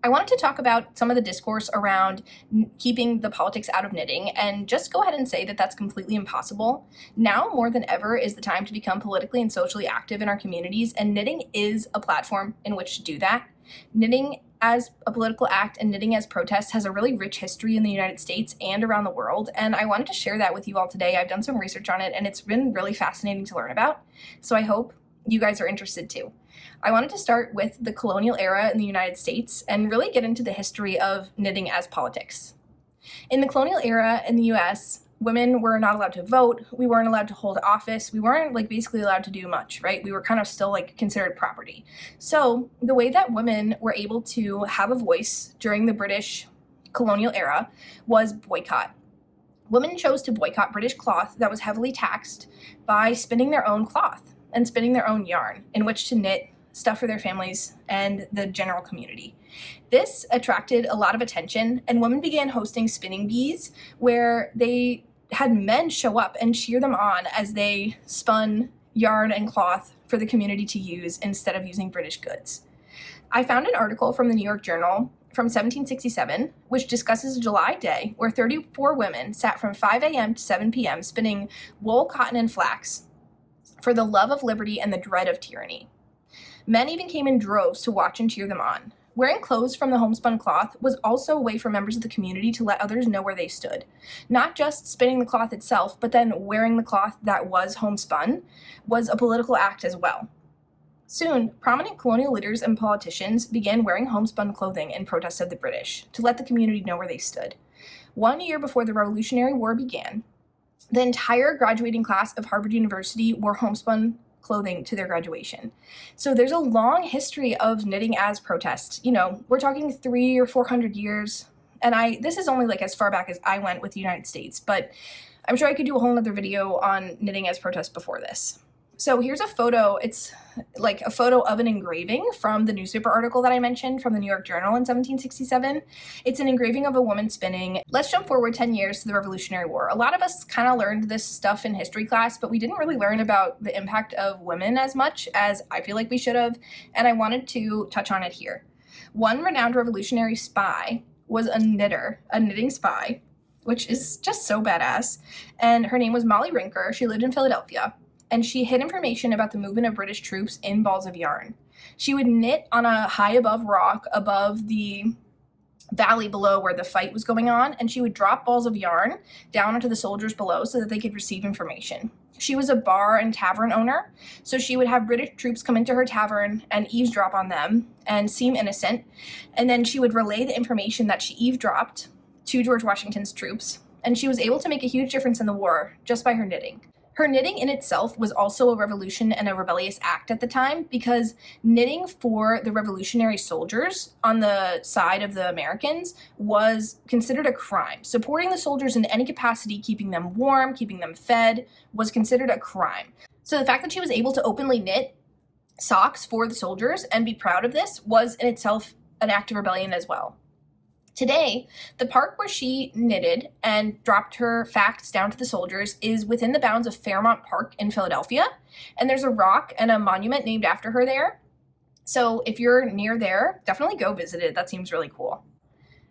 I wanted to talk about some of the discourse around keeping the politics out of knitting and just go ahead and say that that's completely impossible. Now more than ever is the time to become politically and socially active in our communities, and knitting is a platform in which to do that. Knitting as a political act and knitting as protest has a really rich history in the United States and around the world, and I wanted to share that with you all today. I've done some research on it and it's been really fascinating to learn about, so I hope you guys are interested too. I wanted to start with the colonial era in the United States and really get into the history of knitting as politics. In the colonial era in the US, women were not allowed to vote, we weren't allowed to hold office, we weren't basically allowed to do much, right? We were kind of still considered property. So the way that women were able to have a voice during the British colonial era was boycott. Women chose to boycott British cloth that was heavily taxed by spinning their own cloth and spinning their own yarn in which to knit stuff for their families and the general community. This attracted a lot of attention, and women began hosting spinning bees where they had men show up and cheer them on as they spun yarn and cloth for the community to use instead of using British goods. I found an article from the New York Journal from 1767, which discusses a July day where 34 women sat from 5 a.m. to 7 p.m. spinning wool, cotton, and flax for the love of liberty and the dread of tyranny. Men even came in droves to watch and cheer them on. Wearing clothes from the homespun cloth was also a way for members of the community to let others know where they stood. Not just spinning the cloth itself, but then wearing the cloth that was homespun was a political act as well. Soon, prominent colonial leaders and politicians began wearing homespun clothing in protest of the British to let the community know where they stood. 1 year before the Revolutionary War began, the entire graduating class of Harvard University wore homespun clothing to their graduation. So there's a long history of knitting as protest. We're talking 300 or 400 years. And this is only as far back as I went with the United States, but I'm sure I could do a whole nother video on knitting as protest before this. So here's a photo. It's a photo of an engraving from the newspaper article that I mentioned from the New York Journal in 1767. It's an engraving of a woman spinning. Let's jump forward 10 years to the Revolutionary War. A lot of us kind of learned this stuff in history class, but we didn't really learn about the impact of women as much as I feel like we should have, and I wanted to touch on it here. One renowned revolutionary spy was a knitter, a knitting spy, which is just so badass, and her name was Molly Rinker. She lived in Philadelphia, and she hid information about the movement of British troops in balls of yarn. She would knit on a high above rock above the valley below where the fight was going on, and she would drop balls of yarn down onto the soldiers below so that they could receive information. She was a bar and tavern owner, so she would have British troops come into her tavern and eavesdrop on them and seem innocent, and then she would relay the information that she eavesdropped to George Washington's troops, and she was able to make a huge difference in the war just by her knitting. Her knitting in itself was also a revolution and a rebellious act at the time, because knitting for the revolutionary soldiers on the side of the Americans was considered a crime. Supporting the soldiers in any capacity, keeping them warm, keeping them fed, was considered a crime. So the fact that she was able to openly knit socks for the soldiers and be proud of this was in itself an act of rebellion as well. Today, the park where she knitted and dropped her facts down to the soldiers is within the bounds of Fairmount Park in Philadelphia, and there's a rock and a monument named after her there. So if you're near there, definitely go visit it. That seems really cool.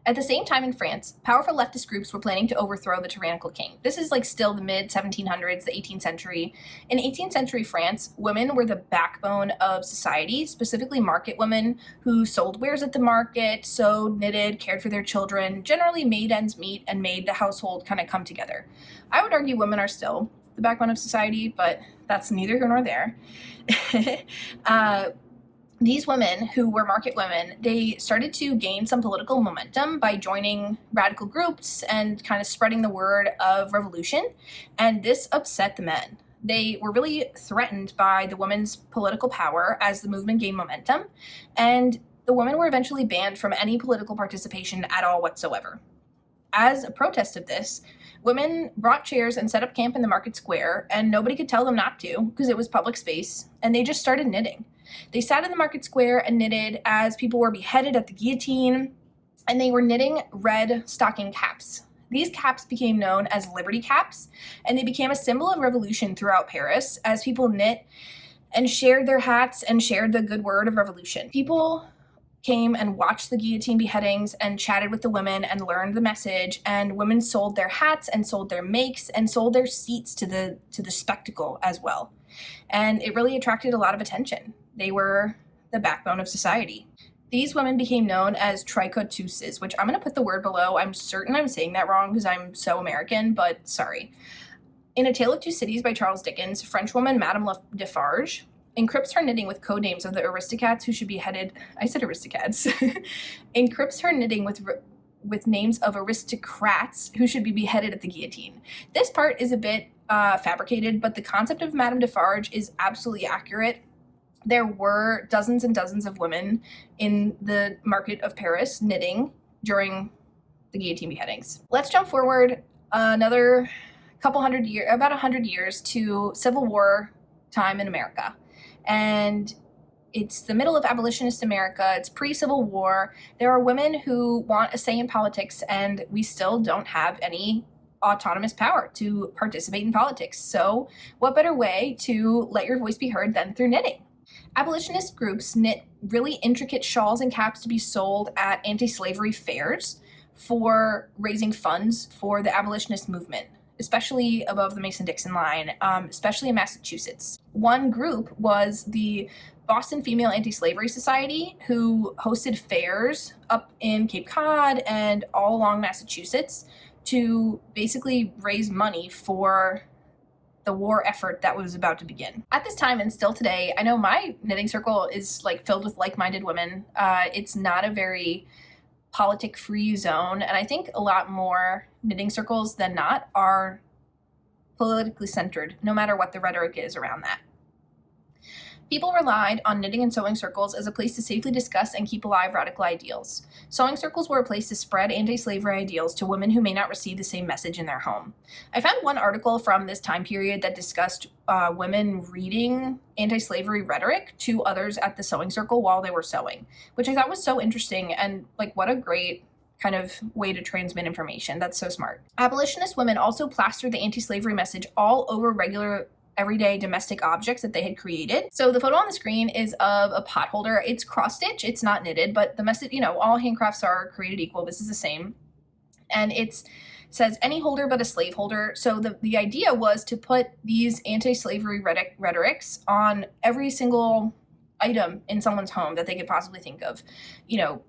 At the same time in France, powerful leftist groups were planning to overthrow the tyrannical king. This is still the mid-1700s, the 18th century. In 18th century France, women were the backbone of society, specifically market women who sold wares at the market, sewed, knitted, cared for their children, generally made ends meet and made the household kind of come together. I would argue women are still the backbone of society, but that's neither here nor there. These women, who were market women, they started to gain some political momentum by joining radical groups and kind of spreading the word of revolution, and this upset the men. They were really threatened by the women's political power as the movement gained momentum, and the women were eventually banned from any political participation at all whatsoever. As a protest of this, women brought chairs and set up camp in the market square, and nobody could tell them not to because it was public space, and they just started knitting. They sat in the market square and knitted as people were beheaded at the guillotine, and they were knitting red stocking caps. These caps became known as Liberty caps, and they became a symbol of revolution throughout Paris as people knit and shared their hats and shared the good word of revolution. People came and watched the guillotine beheadings and chatted with the women and learned the message, and women sold their hats and sold their makes and sold their seats to the spectacle as well. And it really attracted a lot of attention. They were the backbone of society. These women became known as tricotuses, which I'm going to put the word below. I'm certain I'm saying that wrong because I'm so American, but sorry. In A Tale of Two Cities by Charles Dickens, Frenchwoman Madame Defarge encrypts her knitting with code names of the aristocrats who should be headed. I said aristocrats. Encrypts her knitting with names of aristocrats who should be beheaded at the guillotine. This part is a bit fabricated, but the concept of Madame Defarge is absolutely accurate. There were dozens and dozens of women in the market of Paris knitting during the guillotine beheadings. Let's jump forward another couple hundred years, about 100 years, to Civil War time in America. And it's the middle of abolitionist America. It's pre-Civil War. There are women who want a say in politics, and we still don't have any autonomous power to participate in politics. So what better way to let your voice be heard than through knitting? Abolitionist groups knit really intricate shawls and caps to be sold at anti-slavery fairs for raising funds for the abolitionist movement, especially above the Mason-Dixon line, especially in Massachusetts. One group was the Boston Female Anti-Slavery Society, who hosted fairs up in Cape Cod and all along Massachusetts to basically raise money for the war effort that was about to begin. At this time, and still today, I know my knitting circle is like filled with like-minded women. It's not a very politic-free zone, and I think a lot more knitting circles than not are politically centered, no matter what the rhetoric is around that. People relied on knitting and sewing circles as a place to safely discuss and keep alive radical ideals. Sewing circles were a place to spread anti-slavery ideals to women who may not receive the same message in their home. I found one article from this time period that discussed women reading anti-slavery rhetoric to others at the sewing circle while they were sewing, which I thought was so interesting, and like what a great kind of way to transmit information. That's so smart. Abolitionist women also plastered the anti-slavery message all over regular everyday domestic objects that they had created. So the photo on the screen is of a pot holder. It's cross-stitch, it's not knitted, but the message, all handcrafts are created equal. This is the same. And it says any holder but a slave holder. So the idea was to put these anti-slavery rhetorics on every single item in someone's home that they could possibly think of.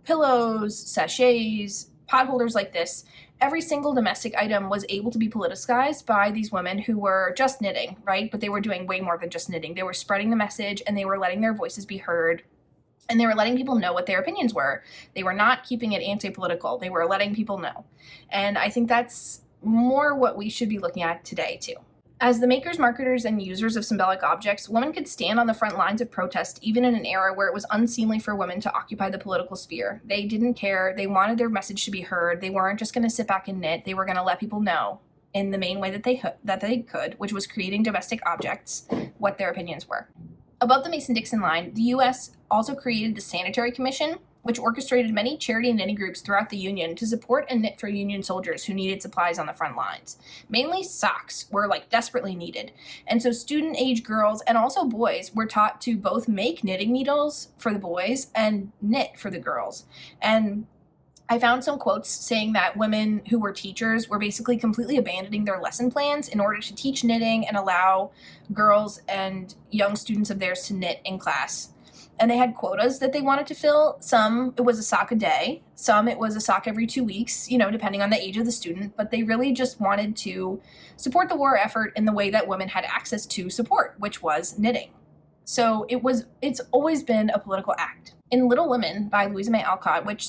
Pillows, sachets, pot holders like this. Every single domestic item was able to be politicized by these women who were just knitting, right? But they were doing way more than just knitting. They were spreading the message, and they were letting their voices be heard, and they were letting people know what their opinions were. They were not keeping it anti-political. They were letting people know. And I think that's more what we should be looking at today, too. As the makers, marketers, and users of symbolic objects, women could stand on the front lines of protest even in an era where it was unseemly for women to occupy the political sphere. They didn't care. They wanted their message to be heard. They weren't just going to sit back and knit. They were going to let people know in the main way that they could, which was creating domestic objects, what their opinions were. Above the Mason-Dixon line, the U.S. also created the Sanitary Commission, which orchestrated many charity and knitting groups throughout the Union to support and knit for Union soldiers who needed supplies on the front lines. Mainly socks were desperately needed. And so student-age girls and also boys were taught to both make knitting needles for the boys and knit for the girls. And I found some quotes saying that women who were teachers were basically completely abandoning their lesson plans in order to teach knitting and allow girls and young students of theirs to knit in class. And they had quotas that they wanted to fill. Some, it was a sock a day. Some, it was a sock every 2 weeks, depending on the age of the student. But they really just wanted to support the war effort in the way that women had access to support, which was knitting. So it's always been a political act. In Little Women by Louisa May Alcott, which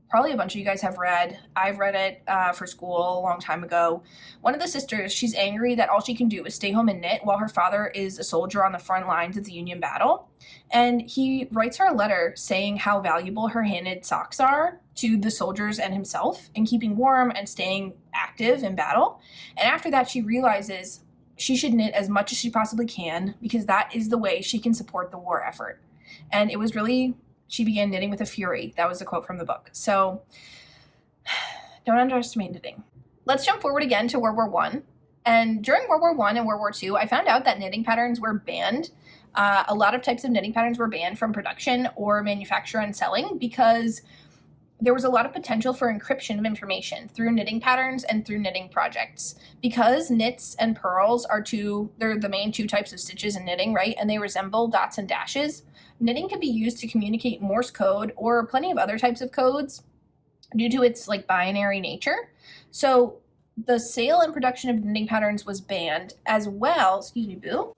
probably a bunch of you guys have read. I've read it for school a long time ago. One of the sisters, she's angry that all she can do is stay home and knit while her father is a soldier on the front lines of the Union battle. And he writes her a letter saying how valuable her hand-knit socks are to the soldiers and himself in keeping warm and staying active in battle. And after that, she realizes she should knit as much as she possibly can because that is the way she can support the war effort. And it was really... She began knitting with a fury. That was a quote from the book. So don't underestimate knitting. Let's jump forward again to World War I. And during World War I and World War II, I found out that knitting patterns were banned A lot of types of knitting patterns were banned from production or manufacture and selling because there was a lot of potential for encryption of information through knitting patterns and through knitting projects. Because knits and purls they're the main two types of stitches in knitting, right? And they resemble dots and dashes. Knitting can be used to communicate Morse code or plenty of other types of codes due to its binary nature. So the sale and production of knitting patterns was banned as well. Excuse me, boo.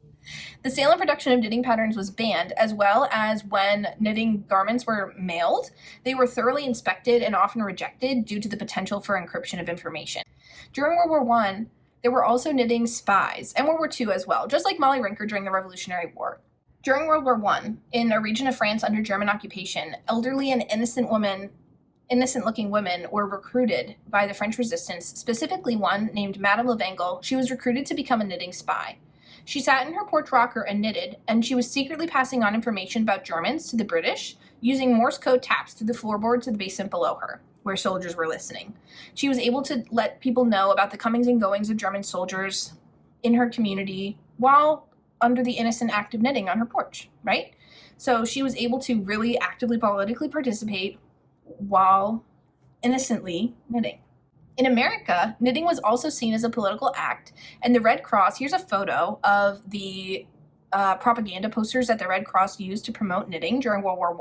The sale and production of knitting patterns was banned, as well as when knitting garments were mailed, they were thoroughly inspected and often rejected due to the potential for encryption of information. During World War I, there were also knitting spies, and World War II as well, just like Molly Rinker during the Revolutionary War. During World War I, in a region of France under German occupation, elderly and innocent-looking women were recruited by the French resistance, specifically one named Madame Levengle. She was recruited to become a knitting spy. She sat in her porch rocker and knitted, and she was secretly passing on information about Germans to the British, using Morse code taps through the floorboards of the basement below her, where soldiers were listening. She was able to let people know about the comings and goings of German soldiers in her community while under the innocent act of knitting on her porch, right? So she was able to really actively politically participate while innocently knitting. In America, knitting was also seen as a political act, and the Red Cross, here's a photo of the propaganda posters that the Red Cross used to promote knitting during World War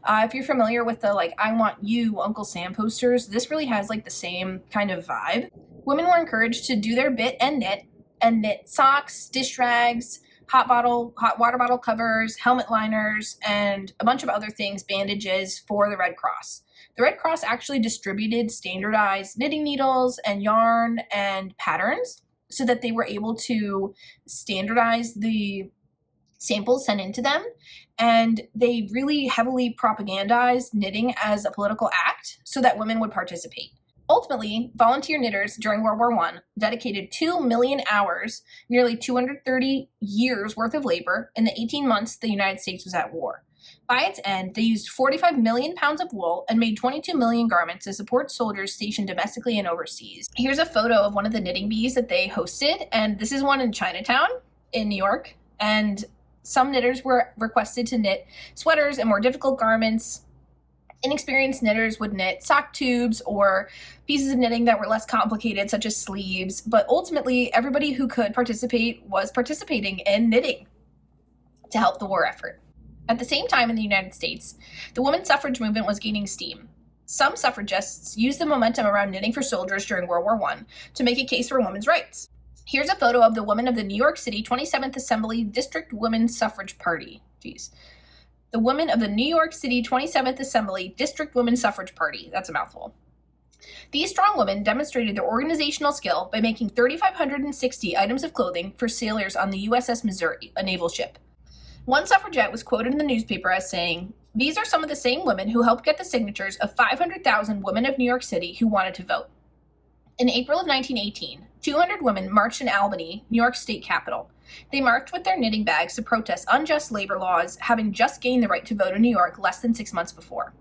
I. If you're familiar with the I want you, Uncle Sam posters, this really has the same kind of vibe. Women were encouraged to do their bit and knit socks, dish rags, hot water bottle covers, helmet liners, and a bunch of other things, bandages for the Red Cross. The Red Cross actually distributed standardized knitting needles and yarn and patterns so that they were able to standardize the samples sent into them. And they really heavily propagandized knitting as a political act so that women would participate. Ultimately, volunteer knitters during World War I dedicated 2 million hours, nearly 230 years worth of labor in the 18 months the United States was at war. By its end, they used 45 million pounds of wool and made 22 million garments to support soldiers stationed domestically and overseas. Here's a photo of one of the knitting bees that they hosted, and this is one in Chinatown in New York. And some knitters were requested to knit sweaters and more difficult garments. Inexperienced knitters would knit sock tubes or pieces of knitting that were less complicated, such as sleeves. But ultimately, everybody who could participate was participating in knitting to help the war effort. At the same time in the United States, the women's suffrage movement was gaining steam. Some suffragists used the momentum around knitting for soldiers during World War I to make a case for women's rights. Here's a photo of the women of the New York City 27th Assembly District Women's Suffrage Party. The women of the New York City 27th Assembly District Women's Suffrage Party. That's a mouthful. These strong women demonstrated their organizational skill by making 3,560 items of clothing for sailors on the USS Missouri, a naval ship. One suffragette was quoted in the newspaper as saying, "These are some of the same women who helped get the signatures of 500,000 women of New York City who wanted to vote." In April of 1918, 200 women marched in Albany, New York's state capital. They marched with their knitting bags to protest unjust labor laws, having just gained the right to vote in New York less than 6 months before.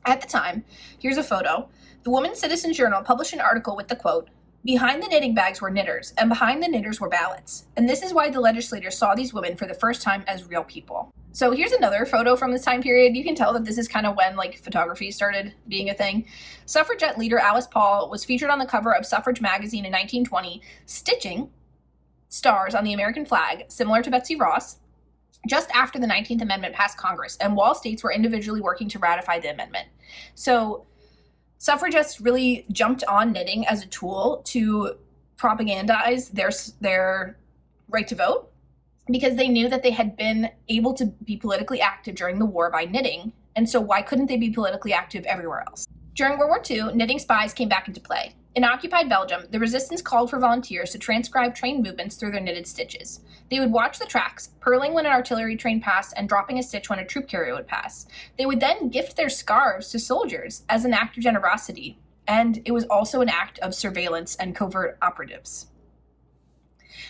At the time, here's a photo. The Woman's Citizen Journal published an article with the quote, "Behind the knitting bags were knitters, and behind the knitters were ballots. And this is why the legislators saw these women for the first time as real people." So here's another photo from this time period. You can tell that this is kind of when photography started being a thing. Suffragette leader Alice Paul was featured on the cover of Suffrage magazine in 1920, stitching stars on the American flag, similar to Betsy Ross, just after the 19th Amendment passed Congress, and while states were individually working to ratify the amendment. So suffragists really jumped on knitting as a tool to propagandize their right to vote, because they knew that they had been able to be politically active during the war by knitting, and so why couldn't they be politically active everywhere else? During World War II, knitting spies came back into play. In occupied Belgium, the resistance called for volunteers to transcribe train movements through their knitted stitches. They would watch the tracks, purling when an artillery train passed and dropping a stitch when a troop carrier would pass. They would then gift their scarves to soldiers as an act of generosity, and it was also an act of surveillance and covert operatives.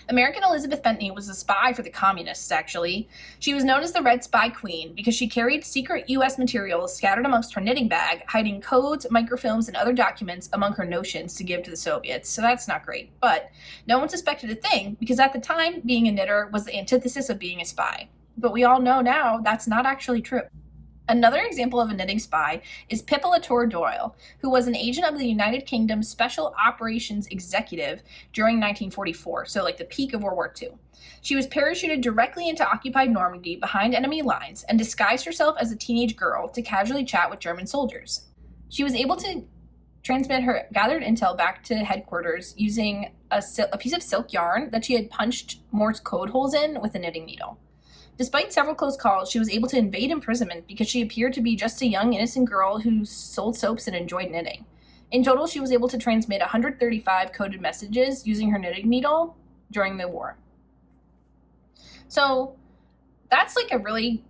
American Elizabeth Bentley was a spy for the communists, actually. She was known as the Red Spy Queen because she carried secret U.S. materials scattered amongst her knitting bag, hiding codes, microfilms, and other documents among her notions to give to the Soviets. So that's not great. But no one suspected a thing because at the time, being a knitter was the antithesis of being a spy. but we all know now that's not actually true. Another example of a knitting spy is Pippa Latour Doyle, who was an agent of the United Kingdom's Special Operations Executive during 1944, so like the peak of World War II. She was parachuted directly into occupied Normandy behind enemy lines and disguised herself as a teenage girl to casually chat with German soldiers. She was able to transmit her gathered intel back to headquarters using a piece of silk yarn that she had punched Morse code holes in with a knitting needle. Despite several close calls, she was able to evade imprisonment because she appeared to be just a young, innocent girl who sold soaps and enjoyed knitting. In total, she was able to transmit 135 coded messages using her knitting needle during the war. So that's like a really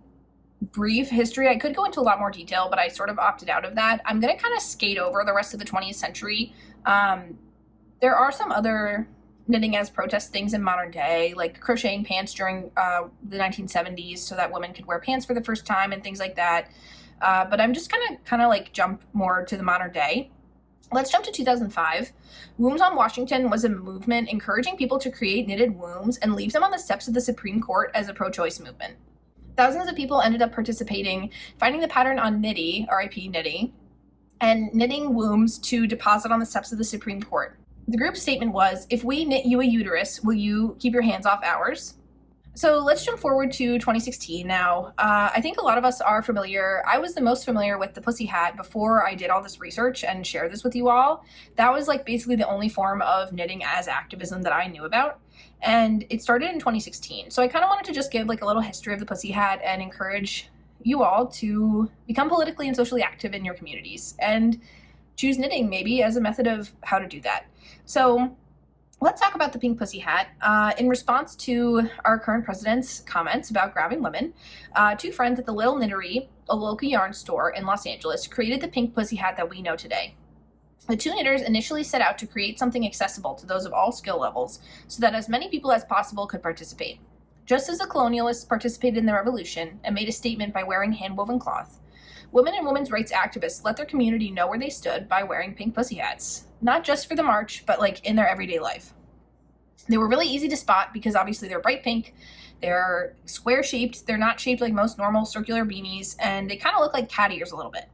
brief history. I could go into a lot more detail, but I sort of opted out of that. I'm going to kind of skate over the rest of the 20th century. There are some other knitting as protest things in modern day, like crocheting pants during the 1970s so that women could wear pants for the first time and things like that. But I'm just kind of like jump more to the modern day. Let's jump to 2005. Wombs on Washington was a movement encouraging people to create knitted wombs and leave them on the steps of the Supreme Court as a pro-choice movement. Thousands of people ended up participating, finding the pattern on Knitty, R.I.P. Knitty, and knitting wombs to deposit on the steps of the Supreme Court. The group's statement was, "If we knit you a uterus, will you keep your hands off ours?" So let's jump forward to 2016 now. I think a lot of us are familiar. I was the most familiar with the pussy hat before I did all this research and share this with you all. That was like basically the only form of knitting as activism that I knew about. And it started in 2016. So I kind of wanted to just give like a little history of the pussy hat and encourage you all to become politically and socially active in your communities and choose knitting maybe as a method of how to do that. So let's talk about the pink pussy hat. In response to our current president's comments about grabbing women, two friends at the Little Knittery, a local yarn store in Los Angeles, created the pink pussy hat that we know today. The two knitters initially set out to create something accessible to those of all skill levels so that as many people as possible could participate. Just as the colonialists participated in the revolution and made a statement by wearing hand-woven cloth, women and women's rights activists let their community know where they stood by wearing pink pussy hats, not just for the march, but like in their everyday life. They were really easy to spot because obviously they're bright pink, they're square-shaped, they're not shaped like most normal circular beanies, and they kind of look like cat ears a little bit.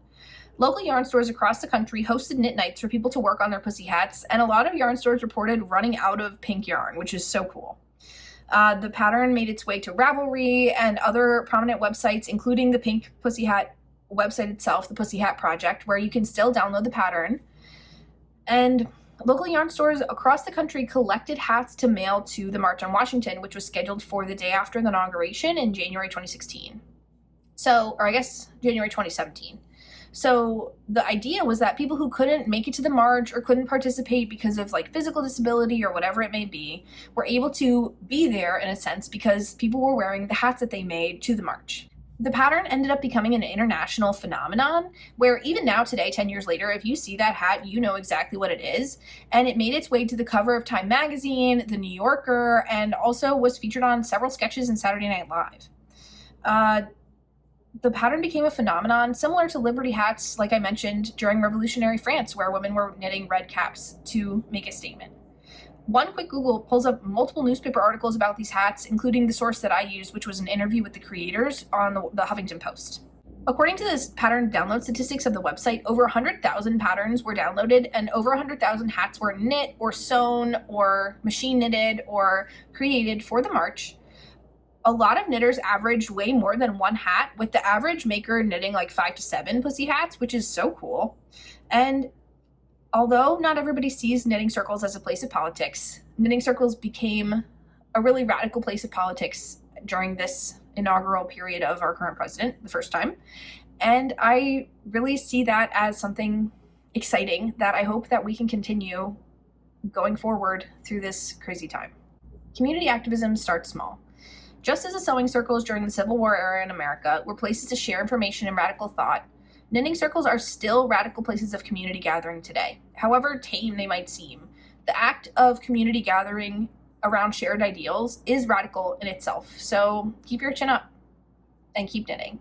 Local yarn stores across the country hosted knit nights for people to work on their pussy hats, and a lot of yarn stores reported running out of pink yarn, which is so cool. The pattern made its way to Ravelry and other prominent websites, including the Pink Pussy Hat website itself, the Pussy Hat Project, where you can still download the pattern. And local yarn stores across the country collected hats to mail to the March on Washington, which was scheduled for the day after the inauguration in January 2016. January 2017. So the idea was that people who couldn't make it to the march or couldn't participate because of like physical disability or whatever it may be were able to be there in a sense because people were wearing the hats that they made to the march. The pattern ended up becoming an international phenomenon where even now today, 10 years later, if you see that hat, you know exactly what it is. And it made its way to the cover of Time magazine, The New Yorker, and also was featured on several sketches in Saturday Night Live. The pattern became a phenomenon similar to Liberty hats, like I mentioned, during Revolutionary France, where women were knitting red caps to make a statement. One quick Google pulls up multiple newspaper articles about these hats, including the source that I used, which was an interview with the creators on the Huffington Post. According to this pattern download statistics of the website, over 100,000 patterns were downloaded and over 100,000 hats were knit or sewn or machine knitted or created for the march. A lot of knitters averaged way more than one hat, with the average maker knitting like 5 to 7 pussy hats, which is so cool. And although not everybody sees knitting circles as a place of politics, knitting circles became a really radical place of politics during this inaugural period of our current president, the first time. And I really see that as something exciting that I hope that we can continue going forward through this crazy time. Community activism starts small. Just as the sewing circles during the Civil War era in America were places to share information and radical thought, knitting circles are still radical places of community gathering today. However tame they might seem, the act of community gathering around shared ideals is radical in itself. So keep your chin up and keep knitting.